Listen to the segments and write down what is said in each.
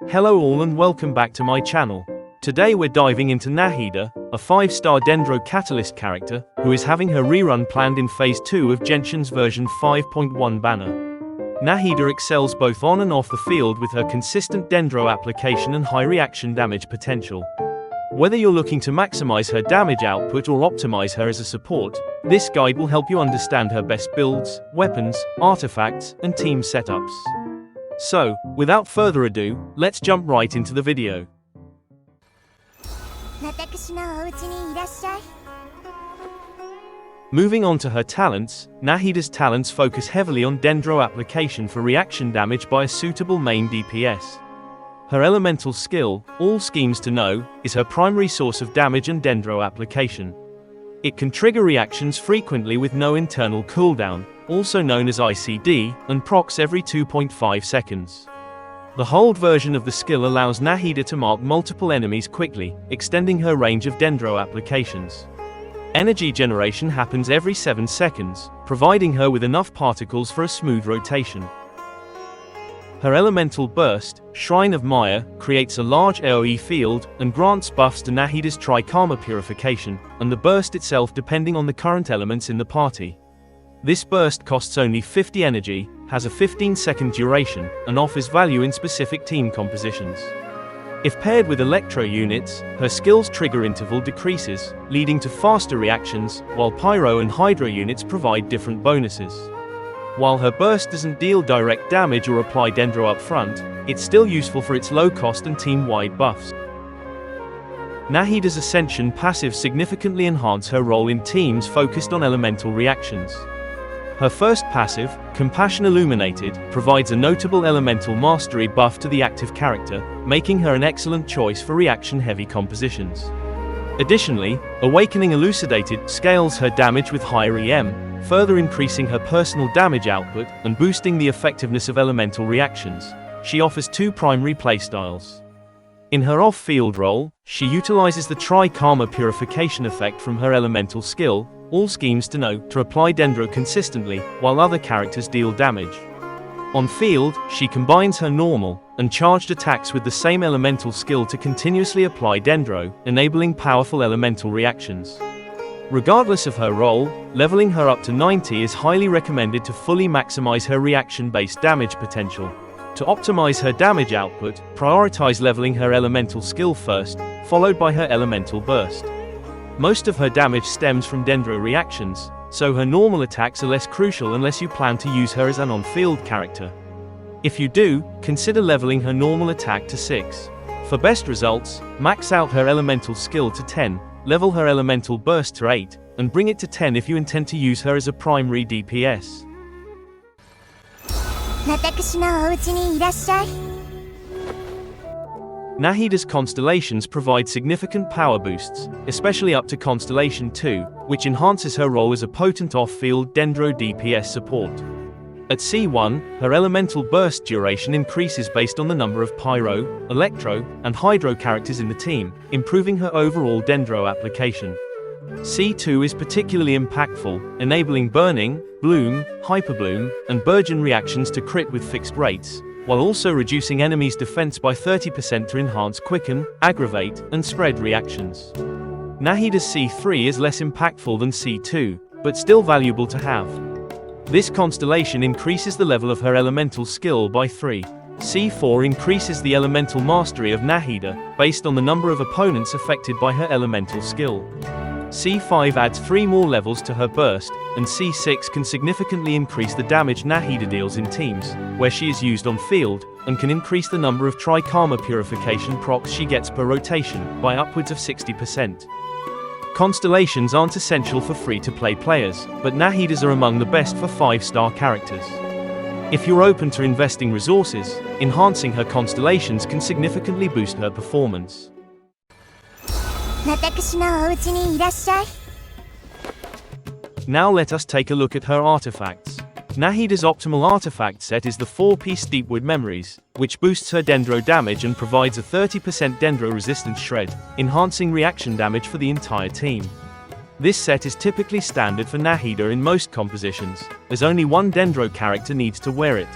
Hello all and welcome back to my channel. Today we're diving into Nahida, a 5-star Dendro Catalyst character, who is having her rerun planned in Phase 2 of Genshin's version 5.1 banner. Nahida excels both on and off the field with her consistent Dendro application and high reaction damage potential. Whether you're looking to maximize her damage output or optimize her as a support, this guide will help you understand her best builds, weapons, artifacts, and team setups. So, without further ado, let's jump right into the video. Moving on to her talents, Nahida's talents focus heavily on Dendro application for reaction damage by a suitable main DPS. Her elemental skill, All Schemes to Know, is her primary source of damage and Dendro application. It can trigger reactions frequently with no internal cooldown, also known as ICD, and procs every 2.5 seconds. The hold version of the skill allows Nahida to mark multiple enemies quickly, extending her range of Dendro applications. Energy generation happens every 7 seconds, providing her with enough particles for a smooth rotation. Her elemental burst, Shrine of Maya, creates a large AoE field, and grants buffs to Nahida's Tri-Karma purification, and the burst itself depending on the current elements in the party. This burst costs only 50 energy, has a 15-second duration, and offers value in specific team compositions. If paired with electro units, her skill's trigger interval decreases, leading to faster reactions, while pyro and hydro units provide different bonuses. While her burst doesn't deal direct damage or apply Dendro up front, it's still useful for its low cost and team-wide buffs. Nahida's Ascension passive significantly enhance her role in teams focused on elemental reactions. Her first passive, Compassion Illuminated, provides a notable elemental mastery buff to the active character, making her an excellent choice for reaction-heavy compositions. Additionally, Awakening Elucidated scales her damage with higher EM, further increasing her personal damage output and boosting the effectiveness of elemental reactions. She offers two primary playstyles. In her off-field role, she utilizes the Tri-Karma purification effect from her elemental skill, All Schemes to Know, to apply Dendro consistently, while other characters deal damage. On field, she combines her normal and charged attacks with the same elemental skill to continuously apply Dendro, enabling powerful elemental reactions. Regardless of her role, leveling her up to 90 is highly recommended to fully maximize her reaction-based damage potential. To optimize her damage output, prioritize leveling her elemental skill first, followed by her elemental burst. Most of her damage stems from Dendro reactions, so her normal attacks are less crucial unless you plan to use her as an on-field character. If you do, consider leveling her normal attack to 6. For best results, max out her elemental skill to 10, level her elemental burst to 8, and bring it to 10 if you intend to use her as a primary DPS. Nahida's Constellations provide significant power boosts, especially up to Constellation 2, which enhances her role as a potent off-field Dendro DPS support. At C1, her elemental burst duration increases based on the number of pyro, electro, and hydro characters in the team, improving her overall Dendro application. C2 is particularly impactful, enabling Burning, Bloom, Hyperbloom, and Burgeon reactions to crit with fixed rates, while also reducing enemies' defense by 30% to enhance Quicken, Aggravate, and Spread reactions. Nahida's C3 is less impactful than C2, but still valuable to have. This constellation increases the level of her elemental skill by 3. C4 increases the elemental mastery of Nahida, based on the number of opponents affected by her elemental skill. C5 adds 3 more levels to her burst, and C6 can significantly increase the damage Nahida deals in teams, where she is used on field, and can increase the number of Tri-Karma purification procs she gets per rotation, by upwards of 60%. Constellations aren't essential for free-to-play players, but Nahida's are among the best for 5-star characters. If you're open to investing resources, enhancing her constellations can significantly boost her performance. Now let us take a look at her artifacts. Nahida's optimal artifact set is the 4-piece Deepwood Memories, which boosts her Dendro damage and provides a 30% Dendro resistance shred, enhancing reaction damage for the entire team. This set is typically standard for Nahida in most compositions, as only one Dendro character needs to wear it.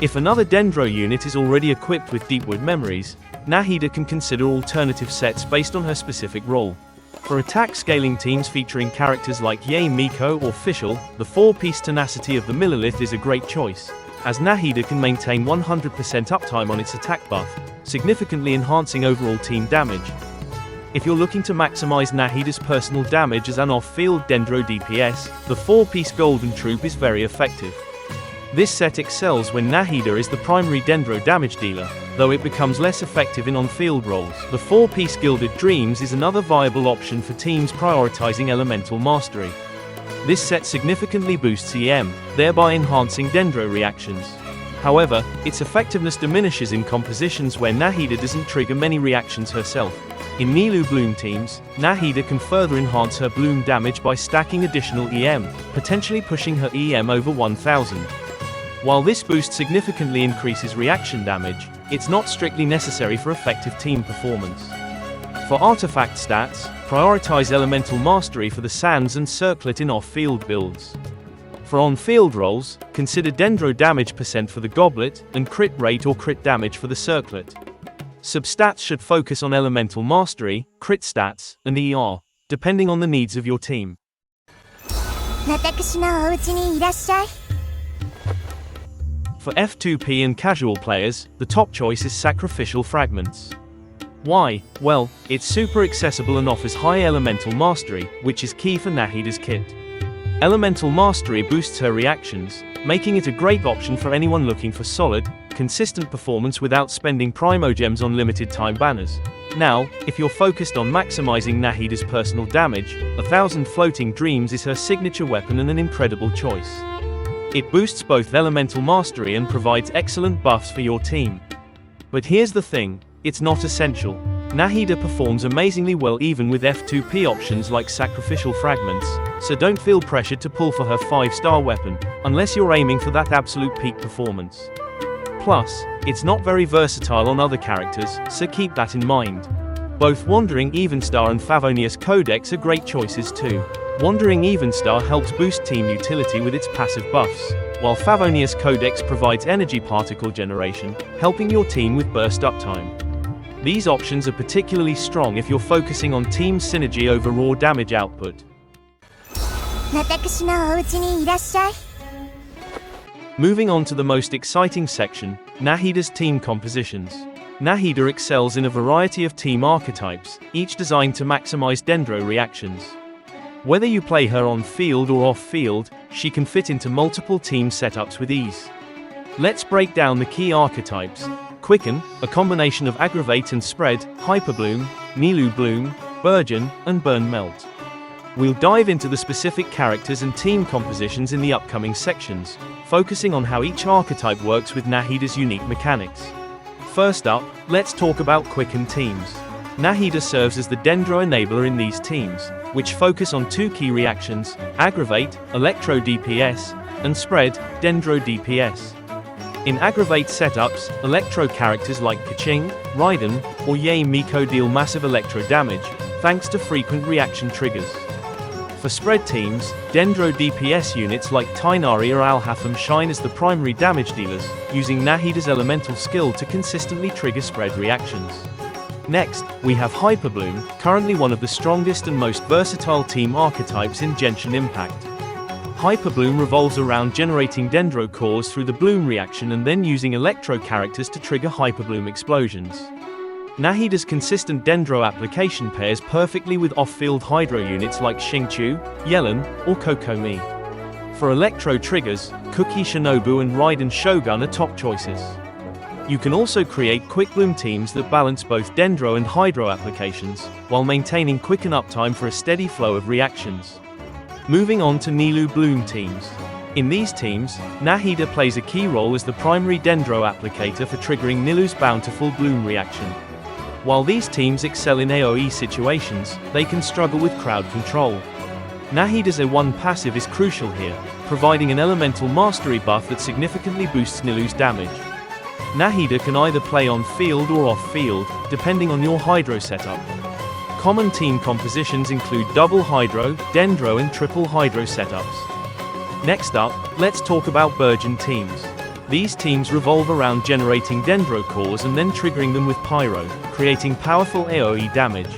If another Dendro unit is already equipped with Deepwood Memories, Nahida can consider alternative sets based on her specific role. For attack scaling teams featuring characters like Yae Miko or Fischl, the 4-piece Tenacity of the Millilith is a great choice, as Nahida can maintain 100% uptime on its attack buff, significantly enhancing overall team damage. If you're looking to maximize Nahida's personal damage as an off-field Dendro DPS, the 4-piece Golden Troop is very effective. This set excels when Nahida is the primary Dendro damage dealer, though it becomes less effective in on-field roles. The 4-piece Gilded Dreams is another viable option for teams prioritizing elemental mastery. This set significantly boosts EM, thereby enhancing Dendro reactions. However, its effectiveness diminishes in compositions where Nahida doesn't trigger many reactions herself. In Nilou Bloom teams, Nahida can further enhance her Bloom damage by stacking additional EM, potentially pushing her EM over 1000. While this boost significantly increases reaction damage, it's not strictly necessary for effective team performance. For artifact stats, prioritize Elemental Mastery for the Sands and Circlet in off-field builds. For on-field roles, consider Dendro damage % for the Goblet, and crit rate or crit damage for the Circlet. Substats should focus on Elemental Mastery, crit stats, and ER, depending on the needs of your team. For F2P and casual players, the top choice is Sacrificial Fragments. Why? Well, it's super accessible and offers high Elemental Mastery, which is key for Nahida's kit. Elemental Mastery boosts her reactions, making it a great option for anyone looking for solid, consistent performance without spending Primogems on limited time banners. Now, if you're focused on maximizing Nahida's personal damage, 1000 Floating Dreams is her signature weapon and an incredible choice. It boosts both Elemental Mastery and provides excellent buffs for your team. But here's the thing, it's not essential. Nahida performs amazingly well even with F2P options like Sacrificial Fragments, so don't feel pressured to pull for her 5-star weapon, unless you're aiming for that absolute peak performance. Plus, it's not very versatile on other characters, so keep that in mind. Both Wandering Evenstar and Favonius Codex are great choices too. Wandering Evenstar helps boost team utility with its passive buffs, while Favonius Codex provides energy particle generation, helping your team with burst uptime. These options are particularly strong if you're focusing on team synergy over raw damage output. Moving on to the most exciting section, Nahida's team compositions. Nahida excels in a variety of team archetypes, each designed to maximize Dendro reactions. Whether you play her on-field or off-field, she can fit into multiple team setups with ease. Let's break down the key archetypes. Quicken, a combination of Aggravate and Spread, Hyperbloom, Nilou Bloom, Burgeon, and Burn Melt. We'll dive into the specific characters and team compositions in the upcoming sections, focusing on how each archetype works with Nahida's unique mechanics. First up, let's talk about Quicken teams. Nahida serves as the Dendro enabler in these teams, which focus on 2 key reactions: Aggravate, Electro DPS, and Spread, Dendro DPS. In Aggravate setups, Electro characters like Keqing, Raiden, or Yae Miko deal massive Electro damage, thanks to frequent reaction triggers. For Spread teams, Dendro DPS units like Tighnari or Alhatham shine as the primary damage dealers, using Nahida's elemental skill to consistently trigger Spread reactions. Next, we have Hyperbloom, currently one of the strongest and most versatile team archetypes in Genshin Impact. Hyperbloom revolves around generating Dendro cores through the Bloom reaction and then using Electro characters to trigger Hyperbloom explosions. Nahida's consistent Dendro application pairs perfectly with off-field Hydro units like Xingqiu, Yelan, or Kokomi. For Electro triggers, Cookie Shinobu and Raidenshogun are top choices. You can also create Quick Bloom teams that balance both Dendro and Hydro applications, while maintaining quicken uptime for a steady flow of reactions. Moving on to Nilou Bloom teams. In these teams, Nahida plays a key role as the primary Dendro applicator for triggering Nilou's bountiful Bloom reaction. While these teams excel in AoE situations, they can struggle with crowd control. Nahida's A1 passive is crucial here, providing an elemental mastery buff that significantly boosts Nilou's damage. Nahida can either play on-field or off-field, depending on your Hydro setup. Common team compositions include double Hydro, Dendro and triple Hydro setups. Next up, let's talk about Burgeon teams. These teams revolve around generating dendro cores and then triggering them with pyro, creating powerful AoE damage.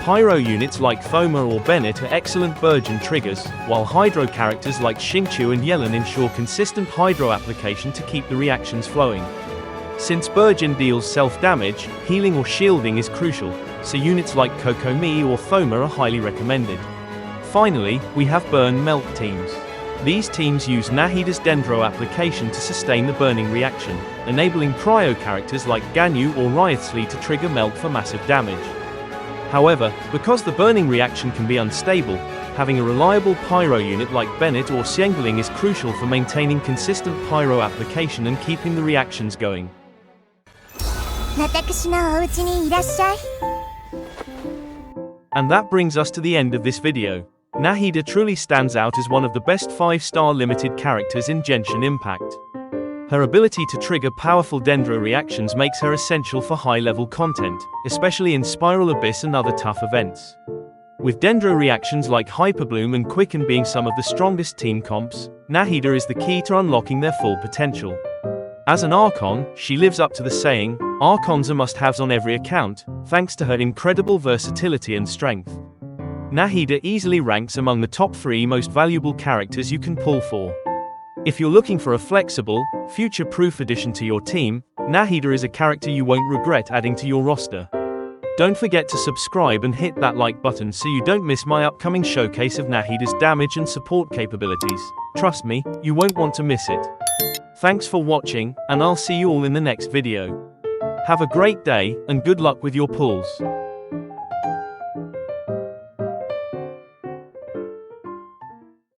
Pyro units like Foma or Bennett are excellent Burgeon triggers, while Hydro characters like Xingqiu and Yelan ensure consistent Hydro application to keep the reactions flowing. Since Burgeon deals self-damage, healing or shielding is crucial, so units like Kokomi or Foma are highly recommended. Finally, we have Burn Melt teams. These teams use Nahida's Dendro application to sustain the burning reaction, enabling Cryo characters like Ganyu or Wraithsly to trigger Melt for massive damage. However, because the burning reaction can be unstable, having a reliable Pyro unit like Bennett or Xiangling is crucial for maintaining consistent Pyro application and keeping the reactions going. And that brings us to the end of this video. Nahida truly stands out as one of the best 5-star limited characters in Genshin Impact. Her ability to trigger powerful Dendro reactions makes her essential for high-level content, especially in Spiral Abyss and other tough events. With Dendro reactions like Hyperbloom and Quicken being some of the strongest team comps, Nahida is the key to unlocking their full potential. As an Archon, she lives up to the saying, "Archons are must-haves on every account," thanks to her incredible versatility and strength. Nahida easily ranks among the top 3 most valuable characters you can pull for. If you're looking for a flexible, future-proof addition to your team, Nahida is a character you won't regret adding to your roster. Don't forget to subscribe and hit that like button so you don't miss my upcoming showcase of Nahida's damage and support capabilities. Trust me, you won't want to miss it. Thanks for watching, and I'll see you all in the next video. Have a great day, and good luck with your pulls.